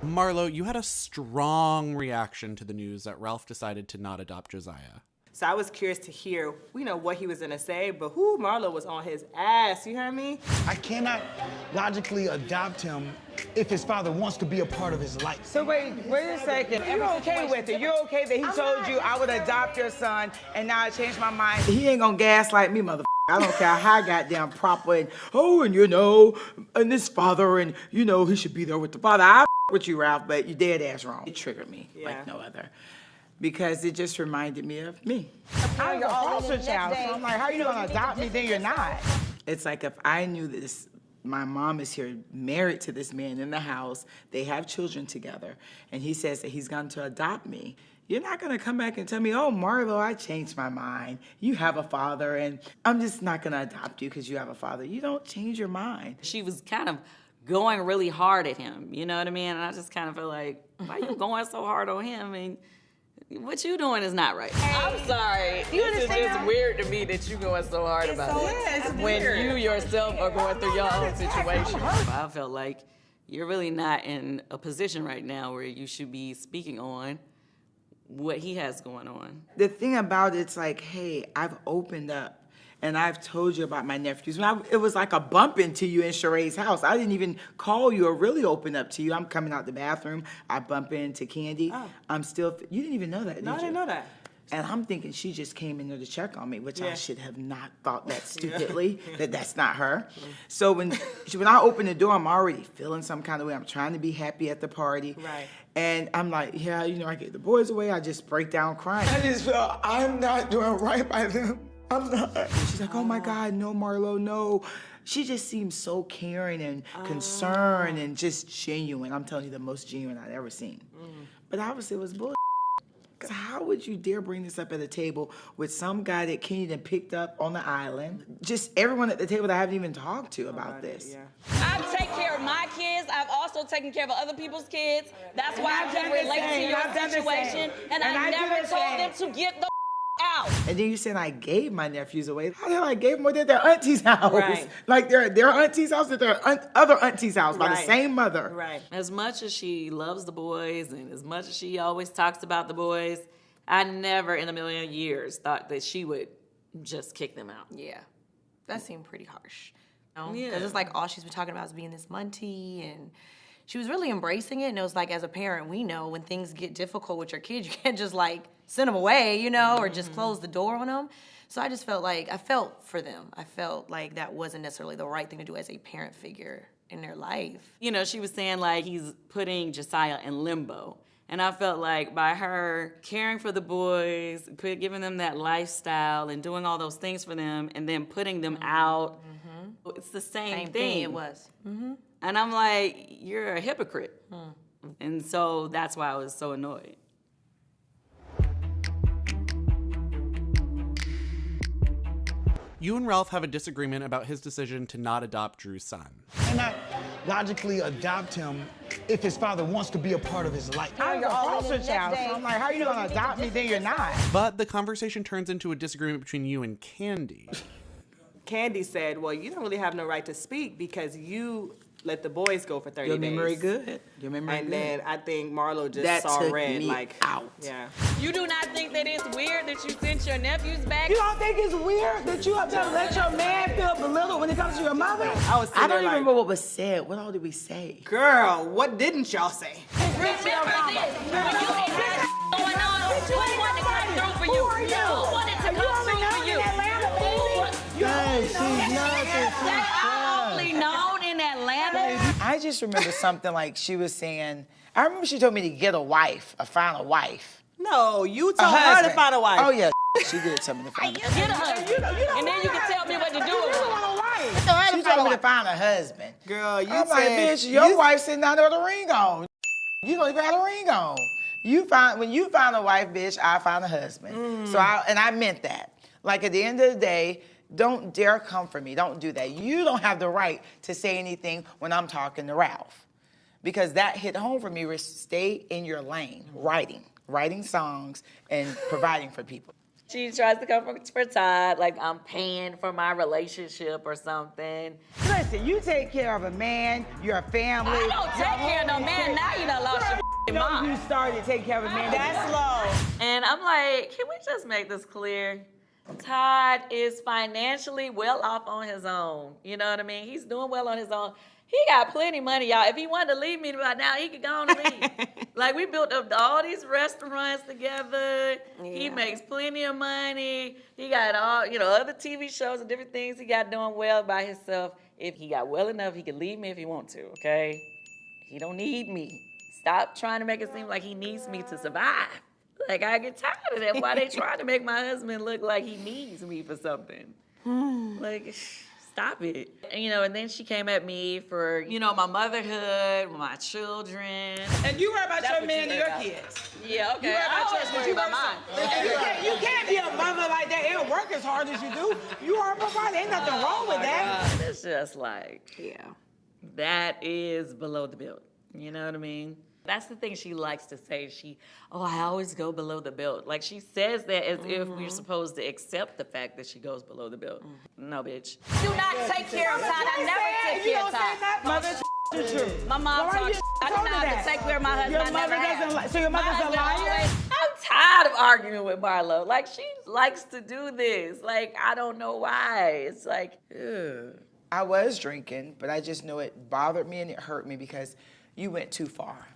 Marlo, you had a strong reaction to the news that Ralph decided to not adopt Josiah. So I was curious to hear, what he was gonna say, but Marlo was on his ass, you hear me? I cannot logically adopt him if his father wants to be a part of his life. So wait a second. You're okay with it? You're okay that he told you I would adopt your son, and now I changed my mind? He ain't gonna gaslight me, motherfucker. I don't care how goddamn proper and this father, and he should be there with the father. I with you, Ralph, but you dead ass wrong. It triggered me like no other. Because it just reminded me of me. I'm your foster child, so I'm like, how you gonna adopt me, then you're not? It's like if I knew this, my mom is here married to this man in the house, they have children together, and he says that he's going to adopt me. You're not gonna come back and tell me, oh, Marlo, I changed my mind. You have a father, and I'm just not gonna adopt you because you have a father. You don't change your mind. She was kind of going really hard at him, you know what I mean? And I just kind of feel like, why you going so hard on him? And what you doing is not right. I'm sorry. This is just weird to me that you going so hard about it. When you yourself are going through your own situation. I felt like you're really not in a position right now where you should be speaking on what he has going on. The thing about it's like, hey, I've opened up and I've told you about my nephews. It was like a bump into you in Shereé's house. I didn't even call you or really open up to you. I'm coming out the bathroom. I bump into Kandi. Oh. You didn't even know that, did you? No, I didn't know that. And I'm thinking she just came in there to check on me, which I should have not thought that stupidly, that's not her. So when I open the door, I'm already feeling some kind of way. I'm trying to be happy at the party. Right. And I'm like, I gave the boys away. I just break down crying. I just feel I'm not doing right by them. I'm not. And she's like, oh my God, no, Marlo, no. She just seems so caring and concerned and just genuine. I'm telling you, the most genuine I've ever seen. But obviously it was bullshit. Because how would you dare bring this up at a table with some guy that Kenny done picked up on the island? Just everyone at the table that I haven't even talked to about this. I take care of my kids. I've also taken care of other people's kids. That's why I can relate to your situation. And I never told them to get the out. And then you said I gave my nephews away. How the hell I gave them away at their auntie's house? Right. Like their auntie's house at their other auntie's house by the same mother. Right. As much as she loves the boys and as much as she always talks about the boys, I never in a million years thought that she would just kick them out. Yeah, that seemed pretty harsh. Yeah. Because it's like all she's been talking about is being this munty, and she was really embracing it. And it was like, as a parent, we know when things get difficult with your kids, you can't just like send them away, or just close the door on them. So I just felt like, I felt for them. I felt like that wasn't necessarily the right thing to do as a parent figure in their life. She was saying like he's putting Josiah in limbo. And I felt like by her caring for the boys, giving them that lifestyle and doing all those things for them and then putting them out, it's the same thing. It was. And I'm like, you're a hypocrite. And so that's why I was so annoyed. You and Ralph have a disagreement about his decision to not adopt Drew's son. Cannot logically adopt him if his father wants to be a part of his life. I'm your foster child, so I'm like, how you gonna adopt me, then you're not? But the conversation turns into a disagreement between you and Kandi. Kandi said, well, you don't really have no right to speak because you let the boys go for 30 Your days. memory good. Your memory and good. then I think Marlo just That saw took red, me like out. Yeah. You do not think that it's weird that you sent your nephews back? You don't think it's weird that you have to let your man feel belittled when it comes to your mother? I don't even remember what was said. What all did we say? Girl, what didn't y'all say? Remember this. When you had going on, who wanted to come through for you? Who wanted to come through for you? I only known in Atlanta. I just remember something like she was saying, I remember she told me to get a wife, find a wife. No, you told her to find a wife. Oh, yeah, she did tell me to find a wife. Get a husband. And then you can tell me what to do with her. She told me to find a husband. Girl, you I'm said... like, bitch, your wife's sitting down there with a ring on. You don't even have a ring on. When you find a wife, bitch, I find a husband. So I meant that. Like, at the end of the day, don't dare come for me. Don't do that. You don't have the right to say anything when I'm talking to Ralph. Because that hit home for me. Stay in your lane, writing songs and providing for people. She tries to come for Todd, like I'm paying for my relationship or something. Listen, you take care of a man, your family. I don't take care of no man. Now you done lost your mind. You started taking care of a man. That's low. And I'm like, can we just make this clear? Todd is financially well off on his own. You know what I mean? He's doing well on his own. He got plenty of money, y'all. If he wanted to leave me right now, he could go on and leave. Like, we built up all these restaurants together. Yeah. He makes plenty of money. He got all, other TV shows and different things he got doing well by himself. If he got well enough, he could leave me if he want to, okay? He don't need me. Stop trying to make it seem like he needs me to survive. Like, I get tired of that. Why they trying to make my husband look like he needs me for something? Like, stop it. And then she came at me for, my motherhood, my children. And you worry about your man and your kids. Yeah, okay. You worry about yours, but you about mine. You can't be a mother like that and work as hard as you do. You are a provider. Ain't nothing wrong with that. It's just like, that is below the belt. You know what I mean? That's the thing she likes to say. I always go below the belt. Like, she says that as if we're supposed to accept the fact that she goes below the belt. No, bitch. Do not take care of Todd. I never take care of Todd. Mother, my mom talks. I do not have to take care of my husband. Your mother doesn't. So your mother's a liar. I'm tired of arguing with Marlo. Like, she likes to do this. Like, I don't know why. It's like, ugh. I was drinking, but I just know it bothered me and it hurt me because you went too far.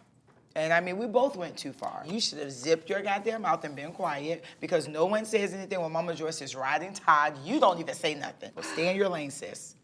And I mean, we both went too far. You should have zipped your goddamn mouth and been quiet because no one says anything when Mama Joyce is riding Todd. You don't even say nothing. Well, stay in your lane, sis.